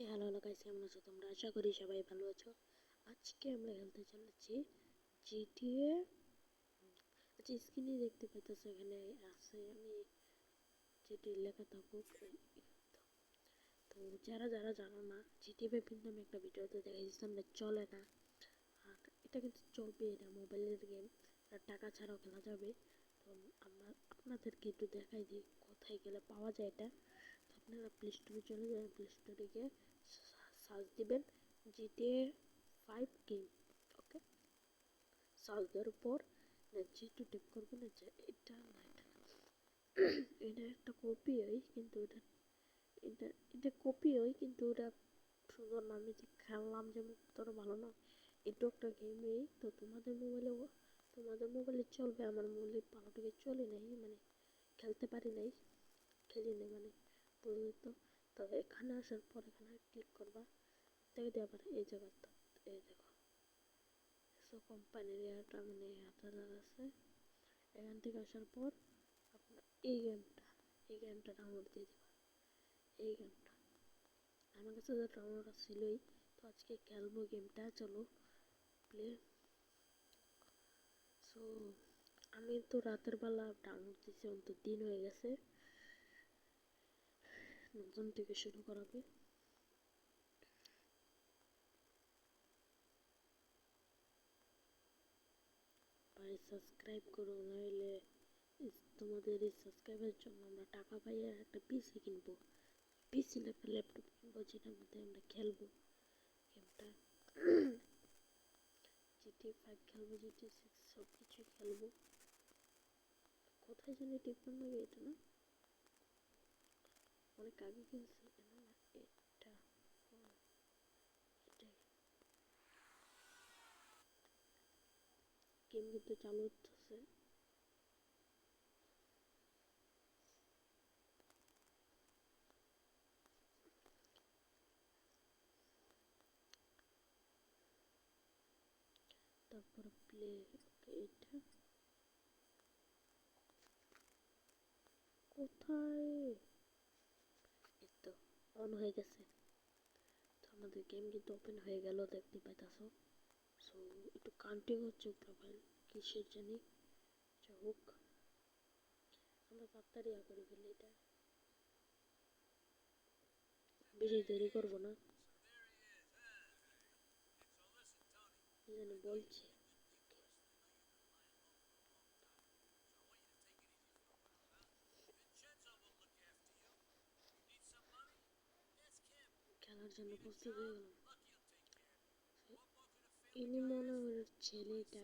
Hello guys, কেমন আছো তোমরা? আশা করি সবাই ভালো আছো। আজকে আমরা খেলতে চলেছি জিটিএ। আচ্ছা, স্ক্রিনে দেখতে পাইতেছো এখানে আছে আমি যেটি লেখা থাকুক তো যারা যারা জানো না, জিটিএ কিন্তু আমি একটা ভিডিওতে দেখাইছিলাম যে চলে না। আর এটা কিন্তু চলবে, এটা মোবাইলের গেম, আর টাকা ছাড়াও খেলা যাবে। তো আমরা আপনাদেরকে একটু দেখাই দিই কোথায় গেলে পাওয়া যায় এটা। তো আপনারা প্লে স্টোরে চলে যাবেন, প্লে স্টোরে গিয়ে সার্চ দিবেন জিটিএ 5 গেম। ওকে, সার্চ দেওয়ার পর যেহেতু টিপ করবেন যে এটা না, এটা একটা কপি হয়, কিন্তু এটা এটা এটা কপি হয়, কিন্তু ওটা সুন্দর না। আমি যে খেললাম যেমন ততটা ভালো না। এটাও একটা গেমই, তো তোমাদের মোবাইলে চলবে, আমার মোবাইলে ভালোটাকে চলে নাই, মানে খেলতে পারি নাই, খেলি নাই মানে, বুঝলি তো। তো এখানে আসার পর এখানে ক্লিক করবা, দেখে দিয়ে আবার এই জায়গাটা, এই দেখো সো কোম্পানির এটা মানে হাজার আছে। এখান থেকে আসার পর আপনার এই গেমটা ডাউনলোড দিয়ে দেবা। এই গেমটা আমার কাছে তো ডাউনলোড ছিলই, তো আজকে খেলবো গেমটা। চলো প্লে। সো আমি তো রাতের বেলা ডাউনলোড দিছি, অন্তত দিন হয়ে গেছে, নতুন থেকে শুরু করাবে। ভাই সাবস্ক্রাইব করো, নইলে তোমাদের এই সাবস্ক্রাইবের জন্য আমরা টাকা পাই আর একটা পিসি কিনবো। পিসি ল্যাপটপ কিনবো, যেটার মধ্যে আমরা খেলবো গেমটা। জিটি 5 খেলবো, জিটি 6 সব কিছু খেলবো। কোথায় জানি টিপন লাগে, এটা না, অনেক আগে খেলছি, এটা না, এটা এটাই। গেম কিন্তু চালু হচ্ছে। তারপরে প্লে। ওকে, এটা কোথায়? এই তো অন হয়ে গেছে। তো আমাদের গেম কিন্তু ওপেন হয়ে গেল, দেখতে পাইতাছো। সো একটু কাউন্টিং হচ্ছে প্রোফাইল, কিসের জানি, যাই হোক আমরা তাড়াতাড়ি করে ফেলি এটা, বেশি দেরি করবো না। কি জানি বলছে। খেলার জন্য প্রস্তুত হয়ে গেলাম। ইনি মনে হয় ছেলেটা,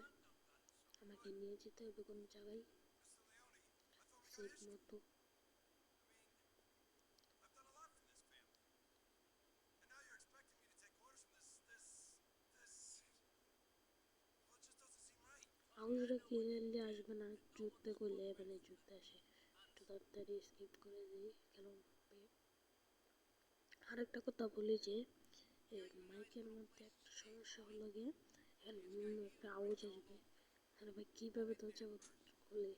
আমাকে নিয়ে যেতে হবে কোনো জায়গায় সেফ মতো। আউসরা ক্লিয়ারলি আসবে না, জুততে করলে মানে জুততে আসে, একটু তাড়াতাড়ি স্কিপ করে দিই খেলা। আর একটা কথা বলি যে মাইকের মধ্যে একটা সমস্যা হলো গিয়ে, এখানে একটা আওয়াজ আসবে। আরে ভাই কীভাবে দরজা খুলে?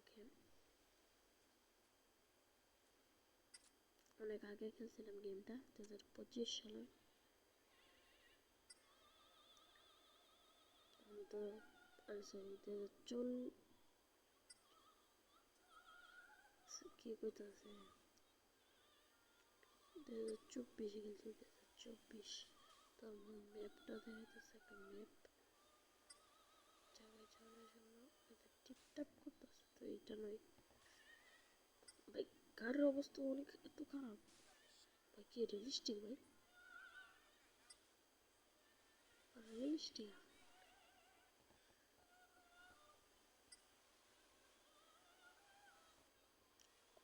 ওকে, অনেক আগে খেলছিলাম গেমটা, 2025 সালে। তো সরি, 2040 কি করতেছে, 2024 খেলছি, 2024। তো আমার ম্যাপটা দেখাইতেছে, একটা ম্যাপ জায়গায় যাওয়ার জন্য এটা টিপটাপ করতেছে, তো এটা নয় ভাই। গাড়ির অবস্থা অনেক এত খারাপ ভাই, কি রিয়েলিস্টিক ভাই, রিয়েলিস্টিক।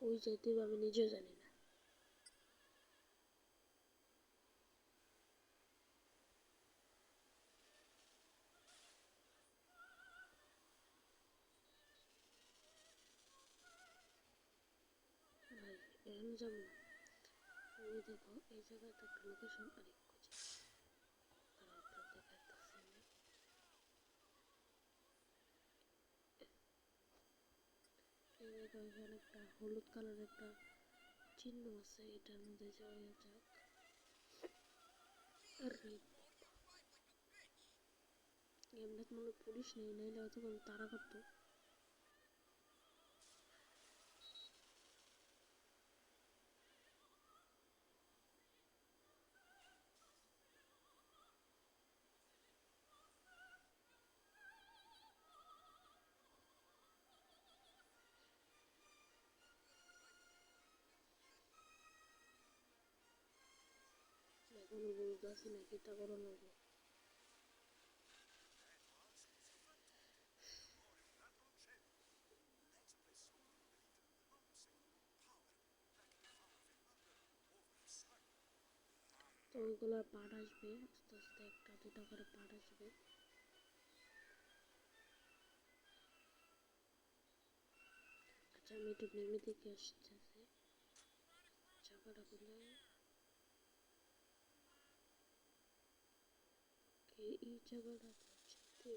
ওই যেতে আমি নিজেও জানি না ভাই, এখানে যাবো না। ওই দেখো এই জায়গাতে একটা লোকেশন, আরে খুঁজে তারা দেখাইতেছে আমি। এই একটা ওইখানে একটা হলুদ কালার একটা চিহ্ন আছে, এটার মধ্যে যাওয়া যাক। আরে গেমটা তো মনে পুলিশ নেই, নাইলে হয়তো তারা করতো। এখনো বুঝতেছি না কিটা করানো হবে। তো ওইগুলোর পার্ট আসবে আস্তে আস্তে, একটা দুটা করে পার্ট আসবে। আচ্ছা আমি একটু নেমে দেখে আসতেছি, চাকাটা খুলে। এই জায়গাটা যেতে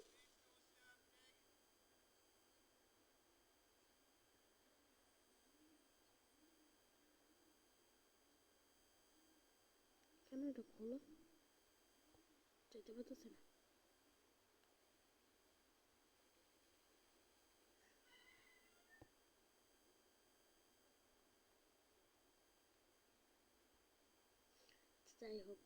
কেন এটা খোলা যেতে পারতেছে না। যাই হোক,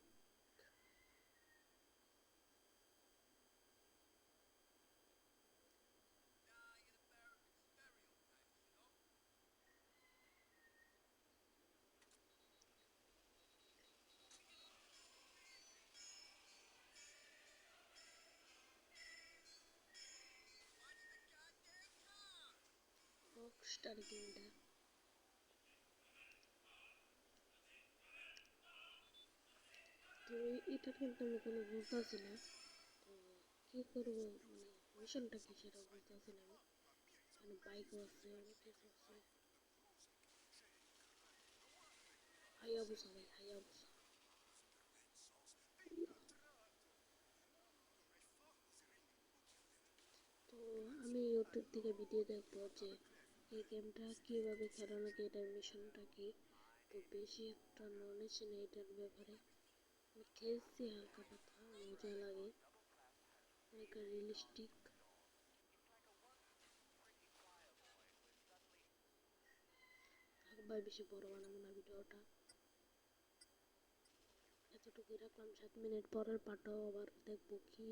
রকস্টার গেমটা তো এটা কিন্তু আমি কোনো বুঝতেছি না। তো কি করবো, মানে মিশনটা কি সেটা বুঝতেছি না আমি। এখানে বাইকও আছে, অনেক কিছু আছে। হায়াবুসা ভাই, হায়াবুসা। তো আমি ইউটিউব থেকে ভিডিও দেখবো যে এই গেমটা কীভাবে খেলা লাগে, এটার মিশনটা কি। তো বেশি একটা নলেজ নেই এটার ব্যাপারে, আমি খেলছি হালকা পাতলা, মজা লাগে, অনেকটা রিয়েলিস্টিক। ভাই বেশি বড় বানাবো না ভিডিওটা, এতটুকুই রাখলাম। 7 মিনিট পরের পার্টও আবার দেখবো কি